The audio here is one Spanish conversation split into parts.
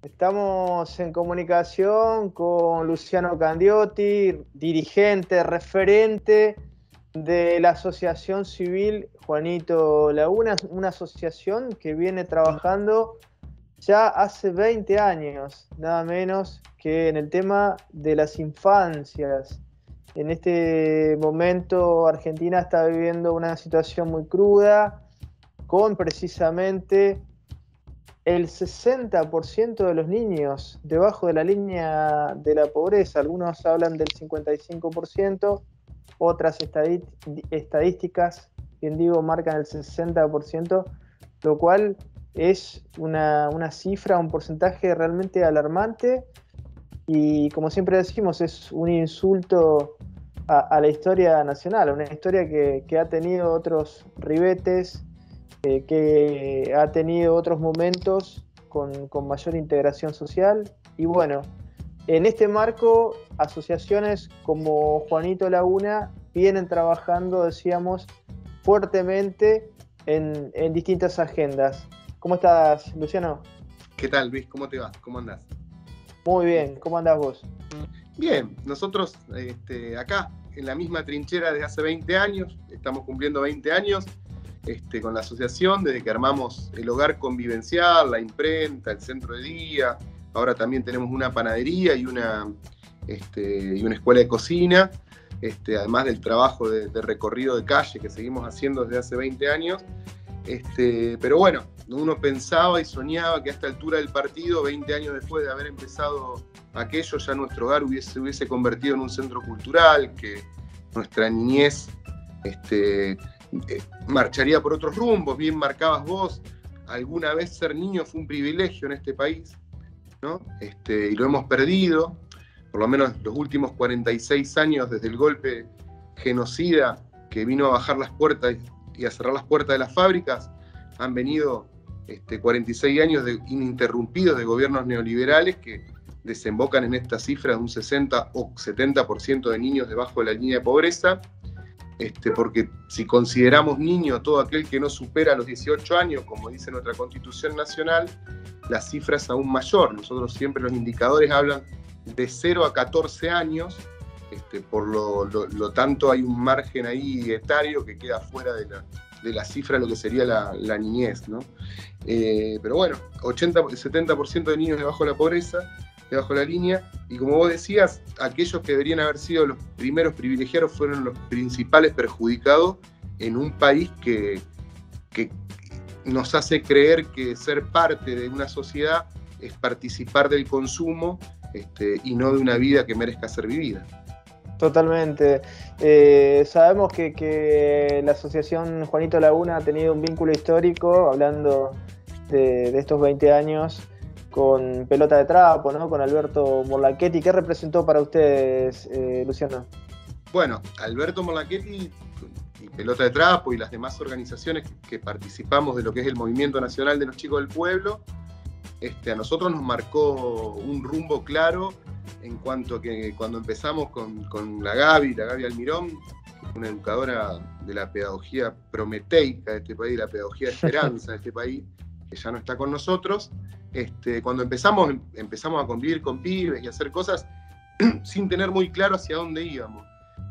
Estamos en comunicación con Luciano Candiotti, dirigente, referente de la Asociación Civil Juanito Laguna, una asociación que viene trabajando ya hace 20 años, nada menos que en el tema de las infancias. En este momento Argentina está viviendo una situación muy cruda, con precisamente el 60% de los niños debajo de la línea de la pobreza. Algunos hablan del 55%, otras estadísticas, bien digo, marcan el 60%, lo cual es una cifra, un porcentaje realmente alarmante y, como siempre decimos, es un insulto a la historia nacional, una historia que ha tenido otros ribetes, que ha tenido otros momentos con mayor integración social. Y bueno, en este marco, asociaciones como Juanito Laguna vienen trabajando, decíamos, fuertemente en distintas agendas. ¿Cómo estás, Luciano? ¿Qué tal, Luis? ¿Cómo te va? ¿Cómo andás? Muy bien, ¿cómo andás vos? Bien, nosotros acá, en la misma trinchera desde hace 20 años, estamos cumpliendo 20 años con la asociación, desde que armamos el hogar convivencial, la imprenta, el centro de día. Ahora también tenemos una panadería y una escuela de cocina, además del trabajo de recorrido de calle que seguimos haciendo desde hace 20 años. Pero bueno, uno pensaba y soñaba que a esta altura del partido, 20 años después de haber empezado aquello, ya nuestro hogar se hubiese convertido en un centro cultural, que nuestra niñez marcharía por otros rumbos. Bien marcabas vos, alguna vez ser niño fue un privilegio en este país, ¿no? Y lo hemos perdido, por lo menos los últimos 46 años desde el golpe genocida que vino a bajar las puertas y a cerrar las puertas de las fábricas. Han venido 46 años ininterrumpidos de gobiernos neoliberales que desembocan en esta cifra de un 60 o 70% de niños debajo de la línea de pobreza, porque si consideramos niño todo aquel que no supera los 18 años, como dice nuestra Constitución Nacional, la cifra es aún mayor. Nosotros siempre, los indicadores hablan de 0 a 14 años, por lo tanto hay un margen ahí etario que queda fuera de la cifra de lo que sería la niñez, ¿no? Pero bueno, 70% de niños debajo de la pobreza, debajo de la línea, y como vos decías, aquellos que deberían haber sido los primeros privilegiados fueron los principales perjudicados en un país que nos hace creer que ser parte de una sociedad es participar del consumo, y no de una vida que merezca ser vivida. Totalmente. Sabemos que la Asociación Juanito Laguna ha tenido un vínculo histórico, hablando de estos 20 años, con Pelota de Trapo, ¿no? Con Alberto Morlachetti. ¿Qué representó para ustedes, Luciano? Bueno, Alberto Morlachetti y Pelota de Trapo y las demás organizaciones que participamos de lo que es el Movimiento Nacional de los Chicos del Pueblo, a nosotros nos marcó un rumbo claro, en cuanto a que cuando empezamos con la Gaby Almirón, una educadora de la pedagogía prometeica de este país, la pedagogía de esperanza de este país, que ya no está con nosotros, cuando empezamos a convivir con pibes y a hacer cosas sin tener muy claro hacia dónde íbamos.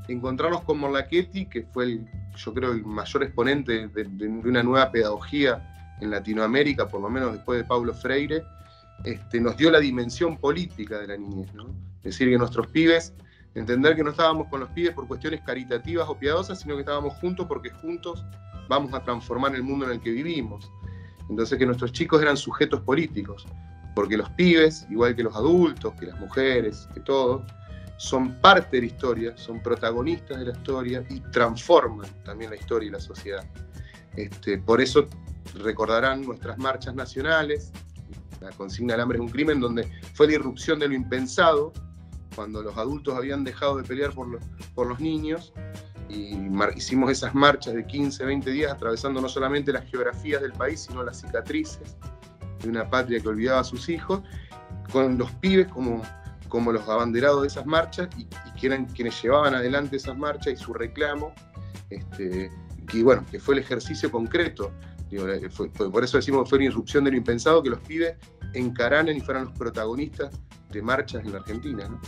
Encontrarnos con Morlachetti, que fue yo creo el mayor exponente de una nueva pedagogía en Latinoamérica, por lo menos después de Paulo Freire, nos dio la dimensión política de la niñez, ¿no? Es decir, que nuestros pibes, entender que no estábamos con los pibes por cuestiones caritativas o piadosas, sino que estábamos juntos porque juntos vamos a transformar el mundo en el que vivimos. Entonces, que nuestros chicos eran sujetos políticos, porque los pibes, igual que los adultos, que las mujeres, que todos, son parte de la historia, son protagonistas de la historia y transforman también la historia y la sociedad. Por eso recordarán nuestras marchas nacionales, la consigna del hambre es un crimen, donde fue la irrupción de lo impensado, cuando los adultos habían dejado de pelear por los niños, y hicimos esas marchas de 15, 20 días, atravesando no solamente las geografías del país, sino las cicatrices de una patria que olvidaba a sus hijos, con los pibes como los abanderados de esas marchas, y que eran quienes llevaban adelante esas marchas y su reclamo, que fue el ejercicio concreto. Por eso decimos que fue una irrupción de lo impensado, que los pibes encararan y fueran los protagonistas de marchas en la Argentina, ¿no?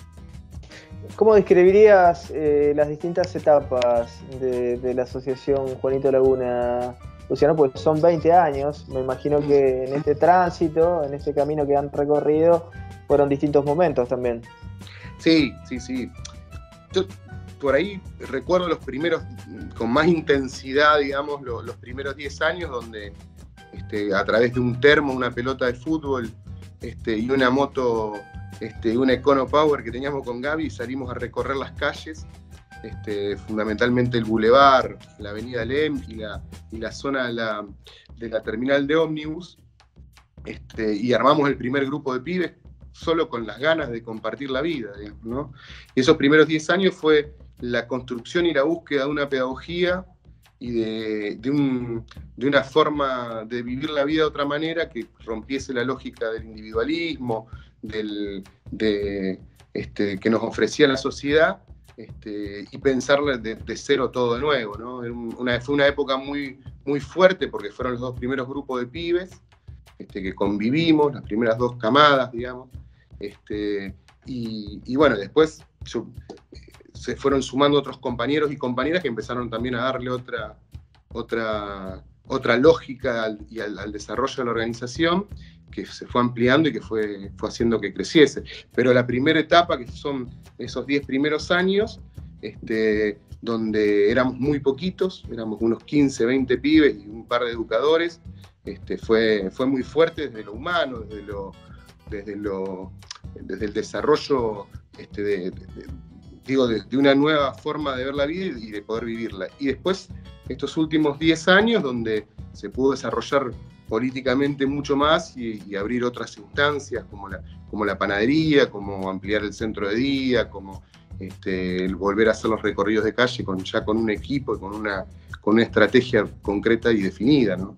¿Cómo describirías las distintas etapas de la asociación Juanito Laguna, Luciano? Pues son 20 años, me imagino que en este tránsito, en este camino que han recorrido, fueron distintos momentos también. Sí. Yo por ahí recuerdo los primeros, con más intensidad, digamos, los primeros 10 años, donde a través de un termo, una pelota de fútbol y una moto, una Econo Power que teníamos con Gaby, salimos a recorrer las calles, fundamentalmente el Boulevard, la Avenida Lem y la zona de la terminal de ómnibus, y armamos el primer grupo de pibes solo con las ganas de compartir la vida, digamos, ¿no? Y esos primeros 10 años fue la construcción y la búsqueda de una pedagogía y de una forma de vivir la vida de otra manera que rompiese la lógica del individualismo, que nos ofrecía la sociedad, y pensarla de cero todo de nuevo, ¿no? Fue una época muy, muy fuerte porque fueron los dos primeros grupos de pibes que convivimos, las primeras dos camadas, digamos, y bueno, después se fueron sumando otros compañeros y compañeras que empezaron también a darle otra lógica al desarrollo de la organización, que se fue ampliando y que fue haciendo que creciese. Pero la primera etapa, que son esos 10 primeros años, donde éramos muy poquitos, éramos unos 15, 20 pibes y un par de educadores, fue muy fuerte desde lo humano, desde el desarrollo de una nueva forma de ver la vida y de poder vivirla. Y después, estos últimos 10 años, donde se pudo desarrollar políticamente mucho más y abrir otras instancias como la panadería, como ampliar el centro de día, como el volver a hacer los recorridos de calle ya con un equipo y con una estrategia concreta y definida, ¿no?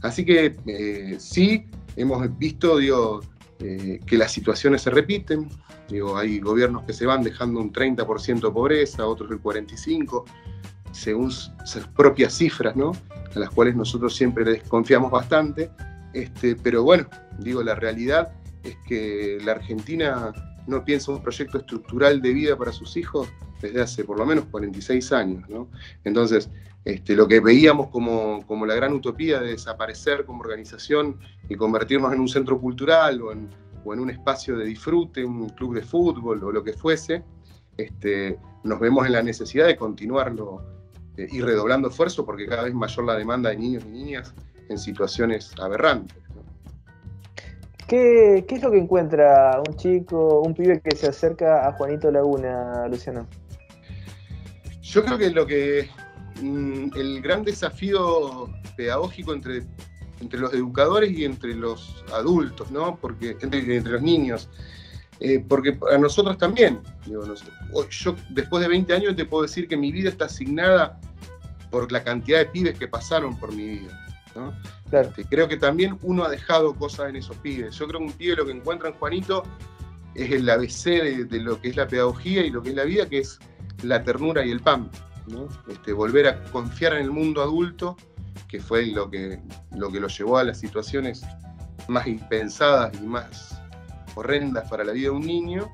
Así que sí, hemos visto, que las situaciones se repiten. Hay gobiernos que se van dejando un 30% de pobreza, otros el 45%, según sus propias cifras, ¿no? A las cuales nosotros siempre les desconfiamos bastante. Pero bueno, la realidad es que la Argentina no piensa un proyecto estructural de vida para sus hijos desde hace por lo menos 46 años, ¿no? Entonces, lo que veíamos como la gran utopía de desaparecer como organización y convertirnos en un centro cultural o en un espacio de disfrute, un club de fútbol o lo que fuese, nos vemos en la necesidad de continuarlo y redoblando esfuerzo porque cada vez mayor la demanda de niños y niñas en situaciones aberrantes, ¿no? ¿Qué es lo que encuentra un pibe que se acerca a Juanito Laguna, Luciano? Yo creo que el gran desafío pedagógico entre los educadores y entre los adultos, ¿no? Porque entre los niños, porque a nosotros también, yo después de 20 años te puedo decir que mi vida está asignada por la cantidad de pibes que pasaron por mi vida, ¿no? Claro. Creo que también uno ha dejado cosas en esos pibes. Yo creo que un pibe lo que encuentra en Juanito es el ABC de lo que es la pedagogía y lo que es la vida, que es la ternura y el pan, ¿no? Volver a confiar en el mundo adulto, que fue lo que lo llevó a las situaciones más impensadas y más horrendas para la vida de un niño,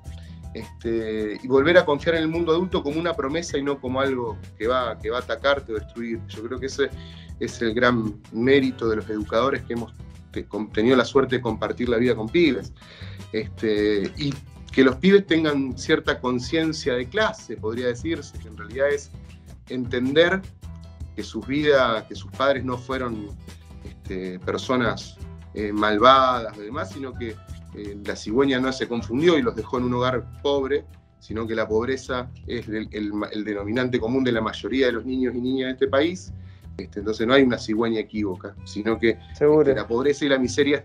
y volver a confiar en el mundo adulto como una promesa y no como algo que va a atacarte o destruir. Yo creo que ese es el gran mérito de los educadores que hemos tenido la suerte de compartir la vida con pibes, y que los pibes tengan cierta conciencia de clase, podría decirse, que en realidad es entender que sus padres no fueron personas malvadas y demás, sino que la cigüeña no se confundió y los dejó en un hogar pobre, sino que la pobreza es el denominante común de la mayoría de los niños y niñas de este país. Entonces no hay una cigüeña equívoca, sino que la pobreza y la miseria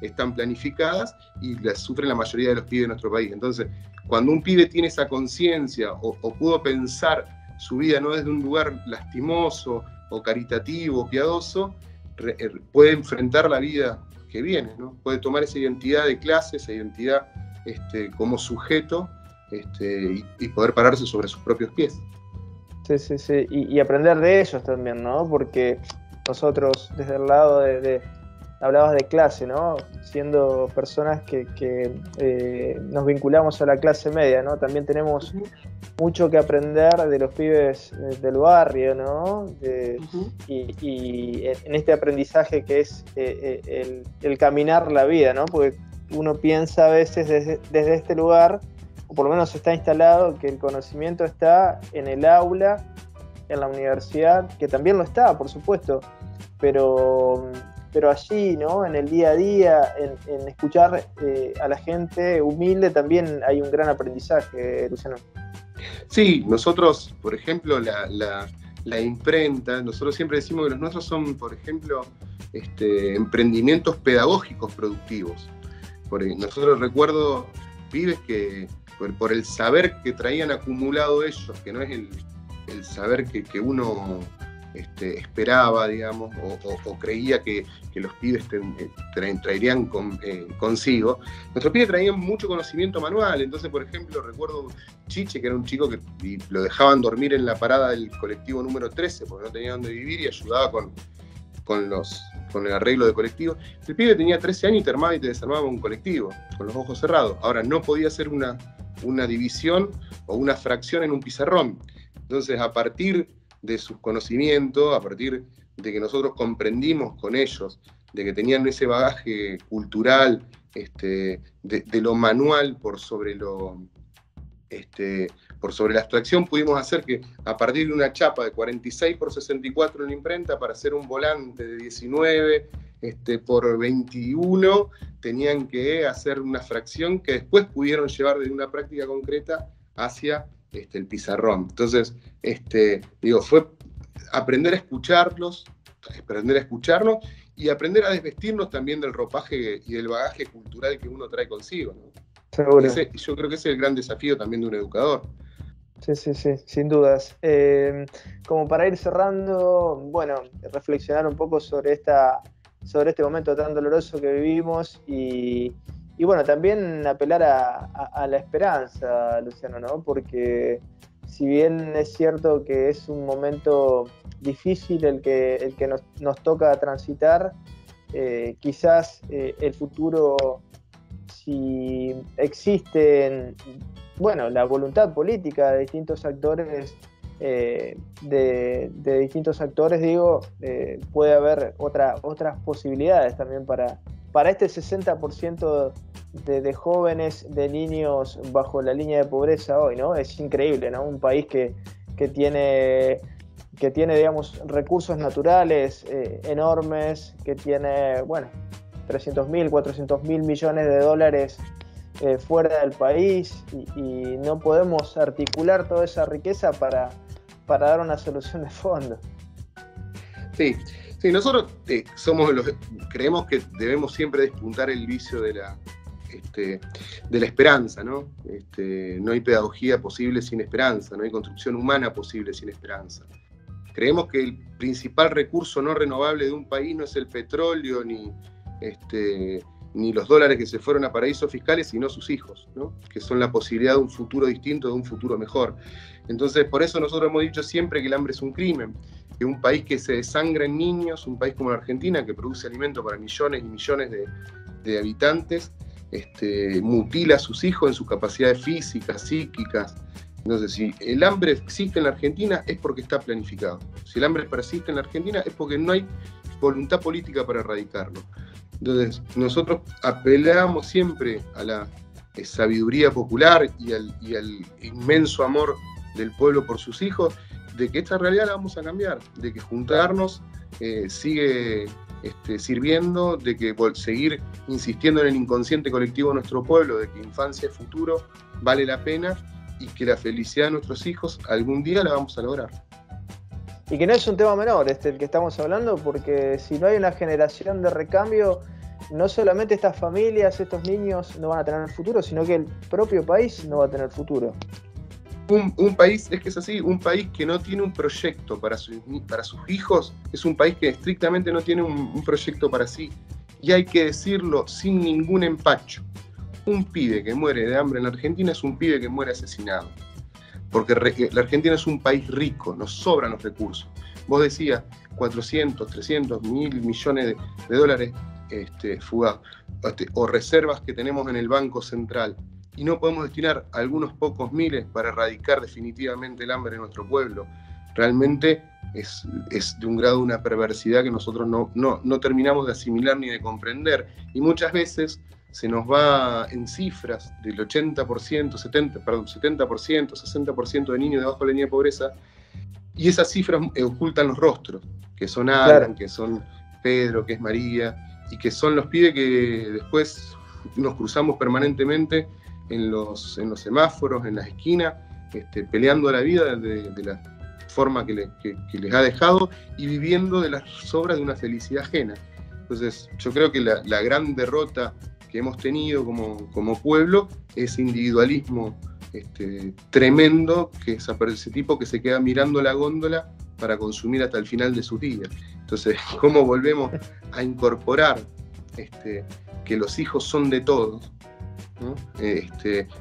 están planificadas y las sufren la mayoría de los pibes de nuestro país. Entonces, cuando un pibe tiene esa conciencia o pudo pensar su vida no desde un lugar lastimoso o caritativo o piadoso, puede enfrentar la vida que viene, ¿no? Puede tomar esa identidad de clase, esa identidad como sujeto, y poder pararse sobre sus propios pies. Sí. Y aprender de ellos también, ¿no? Porque nosotros, desde el lado de hablabas de clase, ¿no? Siendo personas que nos vinculamos a la clase media, ¿no? También tenemos mucho que aprender de los pibes del barrio, ¿no? Y en este aprendizaje que es el caminar la vida, ¿no? Porque uno piensa a veces desde este lugar, o por lo menos está instalado, que el conocimiento está en el aula, en la universidad, que también lo está, por supuesto, pero allí, ¿no? En el día a día, en escuchar a la gente humilde, también hay un gran aprendizaje, Luciano. Sí, nosotros, por ejemplo, la imprenta, nosotros siempre decimos que los nuestros son, por ejemplo, emprendimientos pedagógicos productivos. Nosotros recuerdo pibes que, por el saber que traían acumulado ellos, que no es el saber que uno esperaba, digamos, o creía que los pibes traerían consigo. Nuestros pibes traían mucho conocimiento manual. Entonces, por ejemplo, recuerdo Chiche, que era un chico que lo dejaban dormir en la parada del colectivo número 13 porque no tenía dónde vivir, y ayudaba con el arreglo de colectivo. El pibe tenía 13 años y te armaba y te desarmaba un colectivo con los ojos cerrados. Ahora, no podía hacer una división o una fracción en un pizarrón. Entonces, a partir de sus conocimientos, a partir de que nosotros comprendimos con ellos, de que tenían ese bagaje cultural, de lo manual por sobre la abstracción, pudimos hacer que a partir de una chapa de 46 por 64 en la imprenta, para hacer un volante de 19 por 21, tenían que hacer una fracción que después pudieron llevar de una práctica concreta hacia el pizarrón. Entonces, fue aprender a escucharlos y aprender a desvestirnos también del ropaje y del bagaje cultural que uno trae consigo, ¿no? Seguro. Yo creo que ese es el gran desafío también de un educador. Sí, sin dudas. Como para ir cerrando, bueno, reflexionar un poco sobre este momento tan doloroso que vivimos y bueno, también apelar a la esperanza, Luciano, ¿no? Porque si bien es cierto que es un momento difícil el que nos toca transitar, quizás el futuro, si existen, bueno, la voluntad política de distintos actores, de distintos actores, digo, puede haber otras posibilidades también para este 60% de jóvenes, de niños bajo la línea de pobreza hoy, ¿no? Es increíble, ¿no? Un país que tiene, digamos, recursos naturales enormes, que tiene, bueno, 300.000, 400.000 millones de dólares fuera del país y no podemos articular toda esa riqueza para dar una solución de fondo. Sí, nosotros creemos que debemos siempre despuntar el vicio de la esperanza, ¿no? No hay pedagogía posible sin esperanza, no hay construcción humana posible sin esperanza. Creemos que el principal recurso no renovable de un país no es el petróleo ni los dólares que se fueron a paraísos fiscales, sino sus hijos, ¿no? Que son la posibilidad de un futuro distinto, de un futuro mejor. Entonces, por eso nosotros hemos dicho siempre que el hambre es un crimen, que un país que se desangra en niños, un país como la Argentina, que produce alimento para millones y millones de habitantes, mutila a sus hijos en sus capacidades físicas, psíquicas. Entonces, si el hambre existe en la Argentina, es porque está planificado. Si el hambre persiste en la Argentina, es porque no hay voluntad política para erradicarlo. Entonces, nosotros apelamos siempre a la sabiduría popular y al inmenso amor del pueblo por sus hijos, de que esta realidad la vamos a cambiar, de que juntarnos sigue sirviendo, de que seguir insistiendo en el inconsciente colectivo de nuestro pueblo, de que infancia es futuro, vale la pena, y que la felicidad de nuestros hijos algún día la vamos a lograr. Y que no es un tema menor el que estamos hablando, porque si no hay una generación de recambio, no solamente estas familias, estos niños no van a tener futuro, sino que el propio país no va a tener futuro. Un país, es que es así, un país que no tiene un proyecto para sus hijos, es un país que estrictamente no tiene un proyecto para sí. Y hay que decirlo sin ningún empacho. Un pibe que muere de hambre en la Argentina es un pibe que muere asesinado. Porque la Argentina es un país rico, nos sobran los recursos. Vos decías 400, 300, 1.000 millones de dólares. fugaz, o reservas que tenemos en el Banco Central, y no podemos destinar algunos pocos miles para erradicar definitivamente el hambre en nuestro pueblo, realmente es de un grado, una perversidad que nosotros no terminamos de asimilar ni de comprender, y muchas veces se nos va en cifras del 80%, 70%, 60% de niños debajo de la línea de pobreza, y esas cifras ocultan los rostros, que son Alan, claro, que son Pedro, que es María, y que son los pibes que después nos cruzamos permanentemente en los semáforos, en las esquinas, peleando la vida de la forma que les ha dejado y viviendo de las sobras de una felicidad ajena. Entonces, yo creo que la gran derrota que hemos tenido como pueblo es individualismo tremendo, que es ese tipo que se queda mirando la góndola para consumir hasta el final de sus días. Entonces, ¿cómo volvemos a incorporar que los hijos son de todos? ¿No?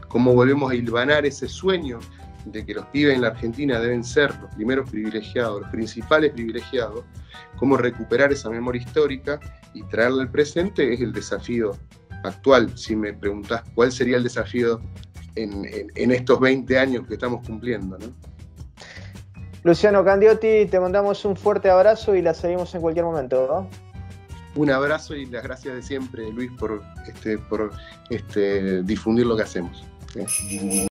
¿Cómo volvemos a hilvanar ese sueño de que los pibes en la Argentina deben ser los primeros privilegiados, los principales privilegiados? ¿Cómo recuperar esa memoria histórica y traerla al presente? Es el desafío actual. Si me preguntás cuál sería el desafío en estos 20 años que estamos cumpliendo, ¿no? Luciano Candioti, te mandamos un fuerte abrazo y la seguimos en cualquier momento, ¿no? Un abrazo y las gracias de siempre, Luis, por difundir lo que hacemos.